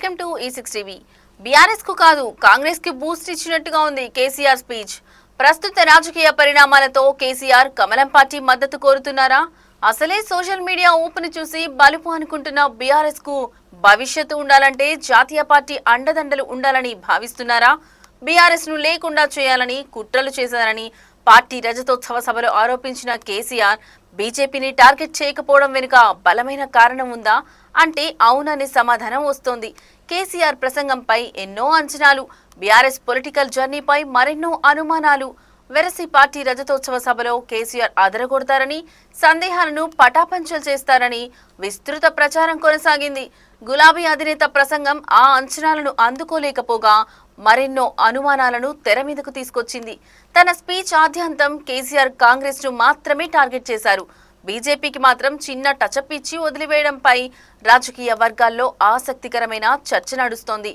Welcome to E6 TV. BRS కు కాదు కాంగ్రెస్ కి బూస్ట్ ఇచ్చినట్టుగా ఉంది కేసీఆర్ స్పీచ్. ప్రస్తుత రాజకీయ పరిణామాలతో కేసీఆర్ కమలం పార్టీ మద్దతు కోరుతున్నారా? అసలే సోషల్ మీడియా ఊపుని చూసి బలుపు అనుకుంటున్న బీఆర్ఎస్ కు భవిష్యత్తు ఉండాలంటే జాతీయ పార్టీ అండదండలు ఉండాలని భావిస్తున్నారా? బీఆర్ఎస్ ను లేకుండా చేయాలని కుట్రలు చేశారని పార్టీ రజతోత్సవ సభలో ఆరోపించిన కేసీఆర్ బీజేపీని టార్గెట్ చేయకపోవడం వెనుక బలమైన కారణం ఉందా అంటే అవుననే సమాధానం వస్తోంది. కేసీఆర్ ప్రసంగంపై ఎన్నో అంచనాలు, బీఆర్ఎస్ పొలిటికల్ జర్నీపై మరెన్నో అనుమానాలు. వెరసి పార్టీ రజతోత్సవ సభలో కేసీఆర్ అదరగొడతారని, సందేహాలను పటాపంచలు చేస్తారని విస్తృత ప్రచారం కొనసాగింది. గులాబీ అధినేత ప్రసంగం ఆ అంచనాలను అందుకోలేకపోగా మరెన్నో అనుమానాలను తెర మీదకు తీసుకొచ్చింది. తన స్పీచ్ ఆద్యంతం కేసీఆర్ కాంగ్రెస్ ను మాత్రమే టార్గెట్ చేశారు. బీజేపీకి మాత్రం చిన్న టచప్ ఇచ్చి వదిలివేయడంపై రాజకీయ వర్గాల్లో ఆసక్తికరమైన చర్చ నడుస్తోంది.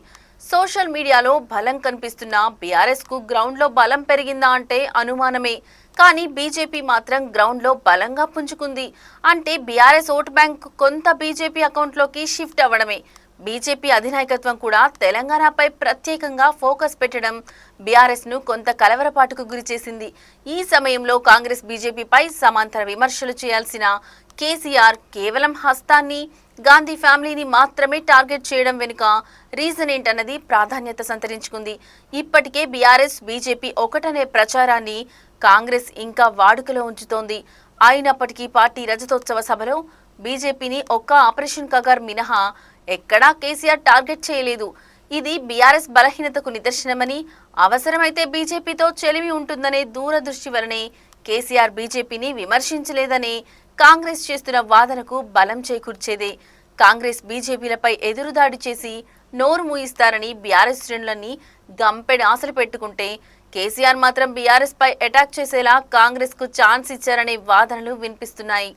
సోషల్ మీడియాలో బలం కనిపిస్తున్న బీఆర్ఎస్ కు గ్రౌండ్ లో బలం పెరిగిందా అంటే అనుమానమే. కానీ బీజేపీ మాత్రం గ్రౌండ్ లో బలంగా పుంజుకుంది. అంటే బీఆర్ఎస్ ఓటు బ్యాంక్ కొంత బీజేపీ అకౌంట్లోకి షిఫ్ట్ అవ్వడమే. బీజేపీ అధినాయకత్వం కూడా తెలంగాణపై ప్రత్యేకంగా ఫోకస్ పెట్టడం బీఆర్ఎస్ ను కొంత కలవరపాటుకు గురిచేసింది. ఈ సమయంలో కాంగ్రెస్ బీజేపీపై సమాంతర విమర్శలు చేయాల్సిన కేసీఆర్ కేవలం హస్తాన్ని, గాంధీ ఫ్యామిలీని మాత్రమే టార్గెట్ చేయడం వెనుక రీజన్ ఏంటన్నది ప్రాధాన్యత సంతరించుకుంది. ఇప్పటికే బీఆర్ఎస్ బీజేపీ ఒకటనే ప్రచారాన్ని కాంగ్రెస్ ఇంకా వాడుకలో ఉంచుతోంది. అయినప్పటికీ పార్టీ రజతోత్సవ సభలో బీజేపీని ఒక్క ఆపరేషన్ కగార్ మినహా ఎక్కడా కేసీఆర్ టార్గెట్ చేయలేదు. ఇది బీఆర్ఎస్ బలహీనతకు నిదర్శనమని, అవసరమైతే బీజేపీతో చెలిమి ఉంటుందనే దూరదృష్టి వలనే కేసీఆర్ బీజేపీని విమర్శించలేదనే కాంగ్రెస్ చేస్తున్న వాదనకు బలం చేకూర్చేదే. కాంగ్రెస్ బీజేపీలపై ఎదురుదాడి చేసి నోరు మూయిస్తారని బీఆర్ఎస్ శ్రేణులన్నీ గంపెడి ఆశలు పెట్టుకుంటే, కేసీఆర్ మాత్రం బీఆర్ఎస్ పై అటాక్ చేసేలా కాంగ్రెస్ కు ఛాన్స్ ఇచ్చారనే వాదనలు వినిపిస్తున్నాయి.